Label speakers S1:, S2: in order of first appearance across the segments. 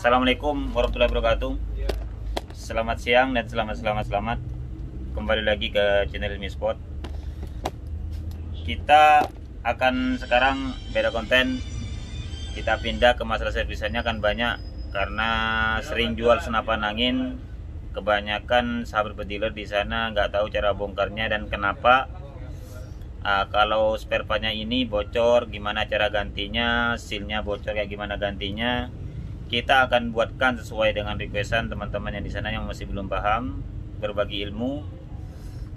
S1: Assalamualaikum warahmatullahi wabarakatuh. Selamat siang dan selamat kembali lagi ke channel Ilmi Sport. Kita akan sekarang beda konten. Kita pindah ke masalah servisannya kan banyak karena sering jual senapan angin. Kebanyakan sahabat pedealer di sana nggak tahu cara bongkarnya dan kenapa. Kalau spare partnya ini bocor, gimana cara gantinya? Sealnya bocor kayak gimana gantinya? Kita akan buatkan sesuai dengan requestan teman-teman yang di sana yang masih belum paham, berbagi ilmu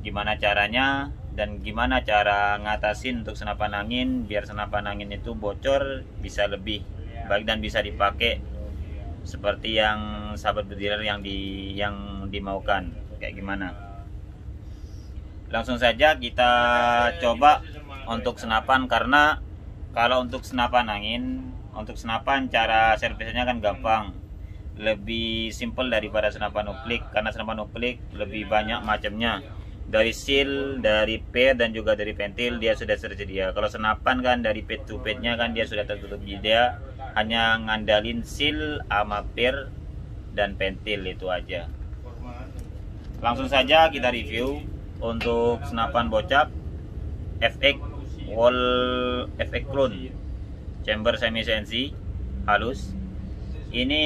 S1: gimana caranya dan gimana cara ngatasin untuk senapan angin biar senapan angin itu bocor bisa lebih baik dan bisa dipakai seperti yang sahabat dealer yang dimaukan kayak gimana. Langsung saja kita coba untuk senapan, karena kalau untuk senapan angin, untuk senapan cara servisnya kan gampang, lebih simple daripada senapan nuklik, karena senapan nuklik lebih banyak macamnya, dari seal, dari pair dan juga dari pentil dia sudah tersedia. Kalau senapan kan dari pad to padnya kan dia sudah tertutup, dia hanya ngandalin seal sama pair dan pentil itu aja. Langsung saja kita review untuk senapan bocap FX Wall FX Clone chamber semi CNC halus. Ini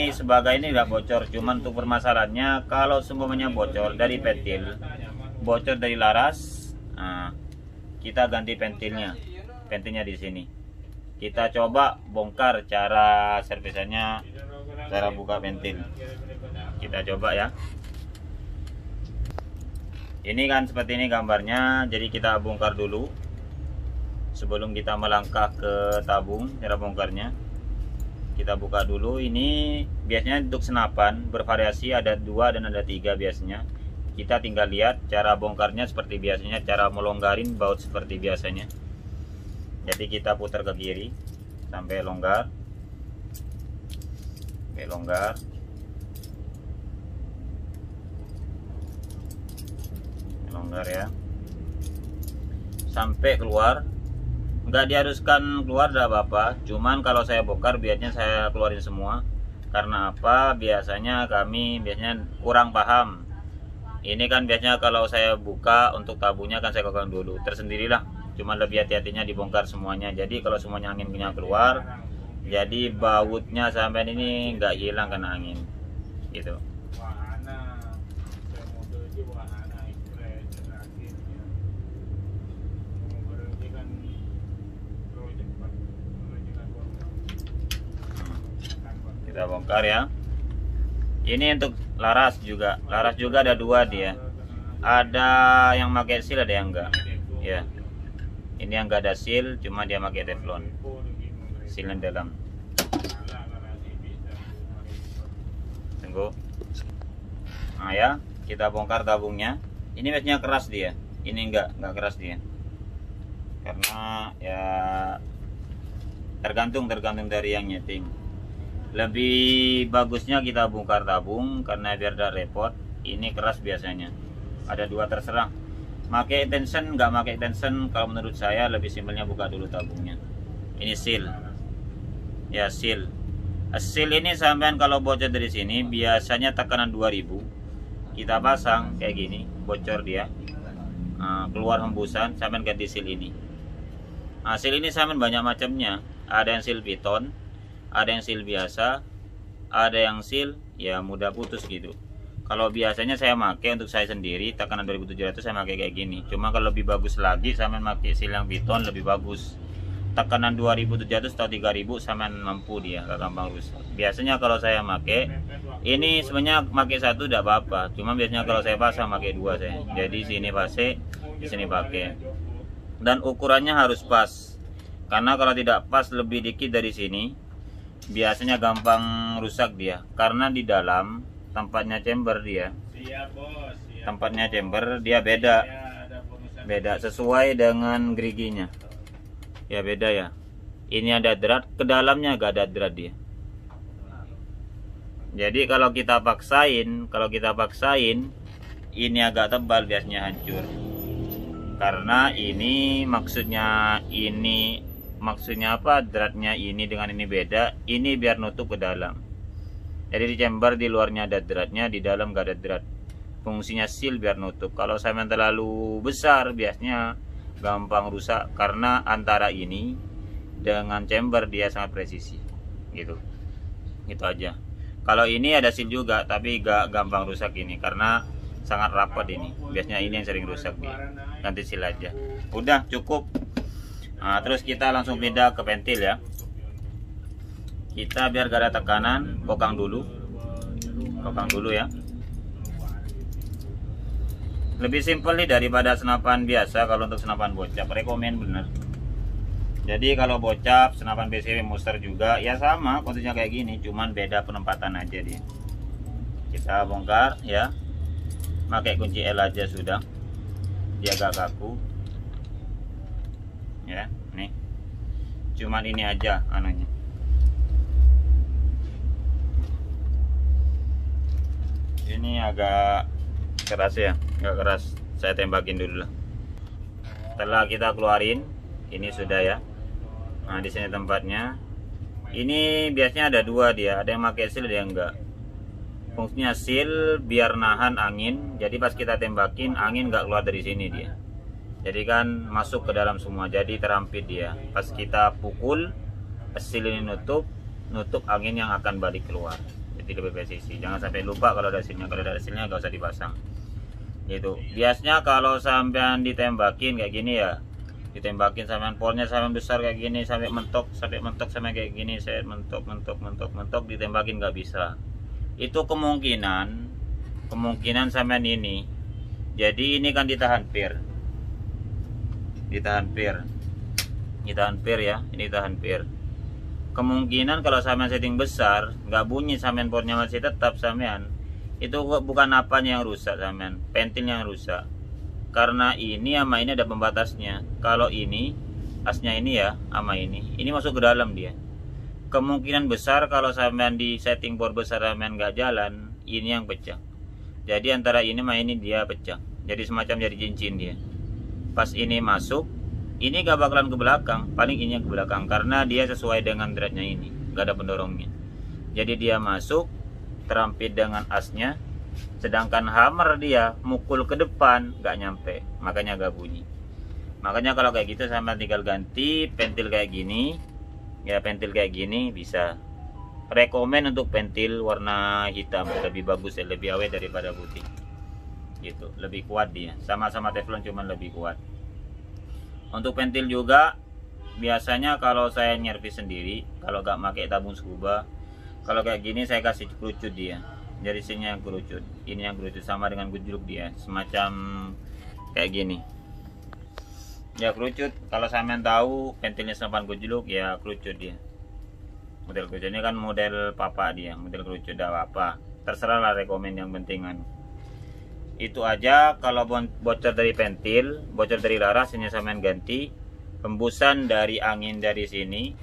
S1: sebagai ini nggak bocor, cuman untuk permasalahannya kalau semuanya bocor dari pentil, bocor dari laras, kita ganti pentilnya di sini. Kita coba bongkar cara servisannya, cara buka pentil. Kita coba ya. Ini kan seperti ini gambarnya, jadi kita bongkar dulu sebelum kita melangkah ke tabung. Cara bongkarnya kita buka dulu. Ini biasanya untuk senapan bervariasi, ada 2 dan ada 3 biasanya. Kita tinggal lihat cara bongkarnya seperti biasanya, cara melonggarin baut seperti biasanya. Jadi kita putar ke kiri sampai longgar, longgar ya, sampai keluar. Nggak diharuskan keluar, tidak apa-apa, cuman kalau saya bongkar biasanya saya keluarin semua. Karena apa? Biasanya kami kurang paham. Ini kan biasanya kalau saya buka untuk tabungnya kan saya keluarkan dulu tersendirilah, cuman lebih hati-hatinya dibongkar semuanya. Jadi kalau semuanya anginnya keluar, jadi bautnya sampai ini nggak hilang kena angin gitu. Kita bongkar ya. Ini untuk laras juga ada 2 dia. Ada yang pakai seal, ada yang enggak. Ya. Ini yang enggak ada seal, cuma dia pakai teflon. Seal dalam. Tunggu. Nah ya, kita bongkar tabungnya. Ini biasanya keras dia. Ini enggak keras dia. Karena ya tergantung dari yang nyeting. Lebih bagusnya kita bongkar tabung karena biar tidak repot. Ini keras biasanya. Ada 2 terserah. Pakai tension, nggak pakai tension. Kalau menurut saya lebih simpelnya buka dulu tabungnya. Ini seal. Ya seal. Seal ini sampean kalau bocor dari sini biasanya tekanan 2000. Kita pasang kayak gini, bocor dia. Keluar hembusan, sampean ganti seal ini. Seal ini sampean banyak macamnya. Ada yang seal piton, ada yang seal biasa, ada yang seal ya mudah putus gitu. Kalau biasanya saya pakai untuk saya sendiri tekanan 2700 saya pakai kayak gini. Cuma kalau lebih bagus lagi sama pakai seal yang piton lebih bagus. Tekanan 2700 atau 3000 sama mampu dia, gak gampang rusak. Biasanya kalau saya pakai ini sebenarnya pakai 1 tidak apa-apa. Cuma biasanya kalau saya pasang pakai 2 saya. Jadi sini pakai, di sini pakai. Dan ukurannya harus pas. Karena kalau tidak pas lebih dikit dari sini biasanya gampang rusak dia, karena di dalam tempatnya chamber dia. Tempatnya chamber dia beda sesuai dengan geriginya. Ya beda ya. Ini ada drat, ke dalamnya gak ada drat dia. Jadi kalau kita paksain ini agak tebal biasanya hancur. Karena ini maksudnya apa, dratnya ini dengan ini beda, ini biar nutup ke dalam. Jadi di chamber di luarnya ada dratnya, di dalam gak ada drat. Fungsinya seal biar nutup. Kalau semen terlalu besar biasanya gampang rusak karena antara ini dengan chamber dia sangat presisi gitu. Itu aja. Kalau ini ada seal juga tapi gak gampang rusak ini karena sangat rapat ini. Biasanya ini yang sering rusak dia. Ganti seal aja. Udah cukup. Nah, terus kita langsung pindah ke pentil ya. Kita biar gak ada tekanan, kokang dulu ya. Lebih simpel nih daripada senapan biasa. Kalau untuk senapan bocap rekomen bener. Jadi kalau bocap senapan BCW Monster juga ya sama kondisinya kayak gini, cuman beda penempatan aja dia. Kita bongkar ya, pakai kunci L aja sudah, dia agak kaku ya. Nih cuman ini aja anunya. Ini agak keras ya, agak keras. Saya tembakin dulu lah. Setelah kita keluarin, ini sudah ya. Nah di sini tempatnya. Ini biasanya ada dua dia, ada yang pakai seal, ada yang enggak. Fungsinya seal biar nahan angin. Jadi pas kita tembakin angin nggak keluar dari sini dia. Jadi kan masuk ke dalam semua. Jadi terampit dia. Pas kita pukul, seal ini nutup angin yang akan balik keluar. Jadi lebih presisi. Jangan sampai lupa kalau ada sealnya. Kalau ada sealnya nggak usah dipasang. Gitu. Biasanya kalau sampean ditembakin kayak gini ya, ditembakin sampean polnya sampean besar kayak gini sampai mentok sampai kayak gini, saya mentok ditembakin nggak bisa. Itu kemungkinan sampean ini. Jadi ini kan ditahan pir ya, ini tahan pir. Kemungkinan kalau sampean setting besar nggak bunyi, sampean pornya masih tetap, sampean itu bukan apanya yang rusak, sampean pentilnya yang rusak. Karena ini sama ini ada pembatasnya. Kalau ini asnya ini ya sama ini masuk ke dalam dia. Kemungkinan besar kalau sampean di setting bor besar sampean nggak jalan, ini yang pecah. Jadi antara ini sama ini dia pecah. Jadi semacam jadi cincin dia. Pas ini masuk, ini gak bakalan ke belakang, paling ini yang ke belakang karena dia sesuai dengan dratnya ini, gak ada pendorongnya. Jadi dia masuk terampit dengan asnya. Sedangkan hammer dia mukul ke depan gak nyampe, makanya gak bunyi. Makanya kalau kayak gitu sama tinggal ganti pentil kayak gini ya, pentil kayak gini bisa. Rekomen untuk pentil warna hitam, lebih bagus ya, lebih awet daripada putih gitu, lebih kuat dia. Sama-sama teflon cuman lebih kuat. Untuk pentil juga biasanya kalau saya nyervis sendiri, kalau gak pakai tabung scuba, kalau kayak gini saya kasih kerucut dia. Jadi sini yang kerucut, ini yang kerucut, sama dengan gejluk dia, semacam kayak gini ya, kerucut. Kalau sampean tahu pentilnya senapan gejluk ya kerucut dia. Model kerucut ini kan model papa dia, model kerucut dah apa, terserah lah, rekomen yang penting kan. Itu aja. Kalau bocor dari pentil, bocor dari laras, ini sampean ganti. Hembusan dari angin dari sini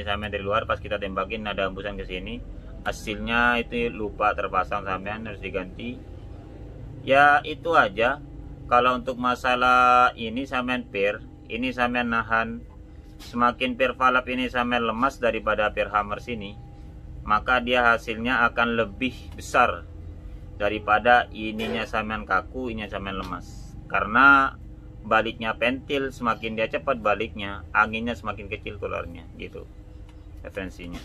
S1: sampean dari luar, pas kita tembakin ada hembusan ke sini, hasilnya itu lupa terpasang, sampean harus diganti ya. Itu aja. Kalau untuk masalah ini sampean pir, ini sampean nahan. Semakin pir valve ini sampean lemas daripada pir hammer sini, maka dia hasilnya akan lebih besar daripada ininya sampean kaku, ininya sampean lemas. Karena baliknya pentil, semakin dia cepat baliknya, anginnya semakin kecil keluarnya gitu referensinya.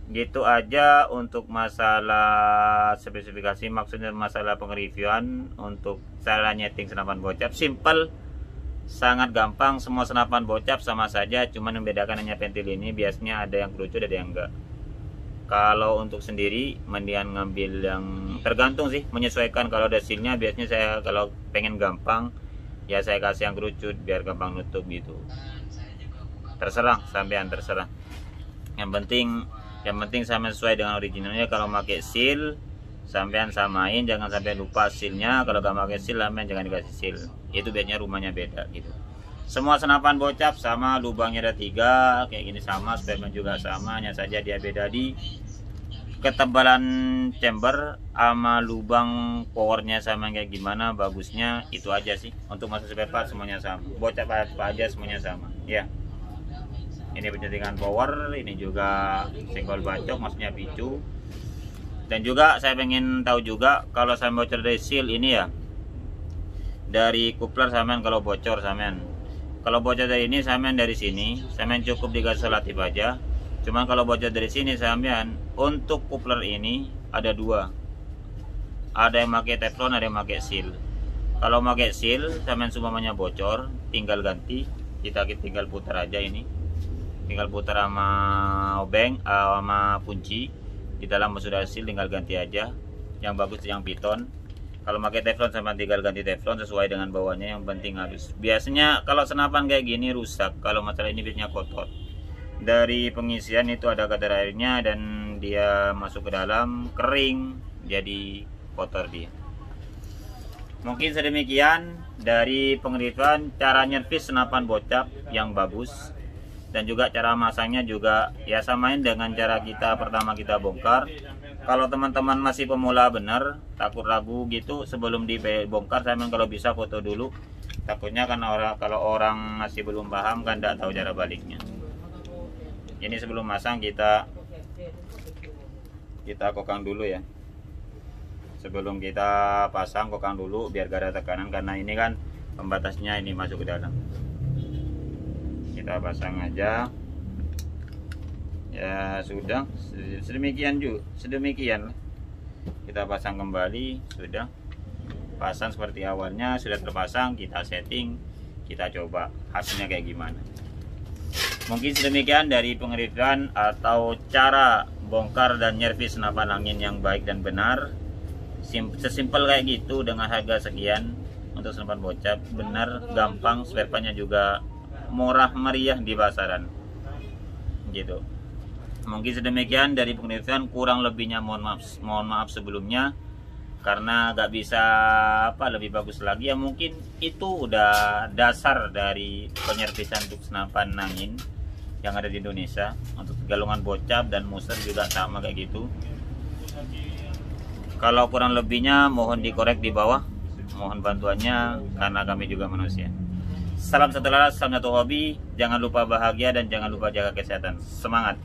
S1: Gitu aja untuk masalah spesifikasi, maksudnya masalah pengreviewan untuk cara nyeting senapan bocap. Simple, sangat gampang. Semua senapan bocap sama saja, cuman membedakan hanya pentil ini biasanya ada yang kerucut, ada yang enggak. Kalau untuk sendiri mendingan ngambil yang tergantung sih, menyesuaikan. Kalau ada sealnya biasanya saya kalau pengen gampang ya saya kasih yang kerucut biar gampang nutup gitu. Terserah sampean, terserah. Yang penting sampean sesuai dengan originalnya. Kalau pakai seal sampean samain, jangan sampai lupa sealnya. Kalau gak pakai seal sampean jangan dikasih seal. Itu biasanya rumahnya beda gitu. Semua senapan bocap sama, lubangnya ada 3 kayak gini sama, spareman juga sama, hanya saja dia beda di ketebalan chamber sama lubang powernya sama kayak gimana bagusnya. Itu aja sih. Untuk masalah spare part semuanya sama, bocap apa aja semuanya sama ya. Ini penyetingan power, ini juga senggol bacok, maksudnya picu. Dan juga saya pengen tahu juga kalau saya bocor dari seal ini ya, dari kupler sampean kalau bocor sampean. Kalau bocor dari ini sampean dari sini, sampean cukup digas selotip aja. Cuman kalau bocor dari sini sampean, untuk kupler ini ada dua. Ada yang pakai teflon, ada yang pakai seal. Kalau pakai seal, sampean semuanya bocor, tinggal ganti. Kita tinggal putar aja ini. Tinggal putar sama obeng, sama kunci. Di dalam sudah seal, tinggal ganti aja. Yang bagus yang piton. Kalau pakai teflon sama tinggal ganti teflon sesuai dengan bawahnya, yang penting halus. Biasanya kalau senapan kayak gini rusak. Kalau masalah ini biasanya kotor. Dari pengisian itu ada kadar airnya dan dia masuk ke dalam kering, jadi kotor dia. Mungkin sedemikian dari pengeritan cara nyervis senapan bocap yang bagus, dan juga cara masangnya juga ya samain dengan cara kita pertama kita bongkar. Kalau teman-teman masih pemula bener, takut ragu gitu sebelum dibongkar, saya kalau bisa foto dulu. Takutnya kan kalau orang masih belum paham kan tidak tahu cara baliknya. Ini sebelum masang kita kokang dulu ya. Sebelum kita pasang kokang dulu biar gak ada tekanan, karena ini kan pembatasnya ini masuk ke dalam. Kita pasang aja. Ya sudah, sedemikian kita pasang kembali. Sudah pasang seperti awalnya, sudah terpasang, kita setting, kita coba hasilnya kayak gimana. Mungkin sedemikian dari pengeritan atau cara bongkar dan nyervis senapan angin yang baik dan benar. Sesimpel kayak gitu dengan harga sekian untuk senapan bocap, benar, gampang, spare partnya juga murah meriah di pasaran gitu. Mungkin sedemikian dari penelitian, kurang lebihnya mohon maaf sebelumnya karena gak bisa lebih bagus lagi ya. Mungkin itu udah dasar dari penyervisan untuk senapan angin yang ada di Indonesia. Untuk galungan bocap dan muser juga sama kayak gitu. Kalau kurang lebihnya mohon dikorek di bawah, mohon bantuannya karena kami juga manusia. Salam satu laras, salam satu hobi, jangan lupa bahagia dan jangan lupa jaga kesehatan. Semangat!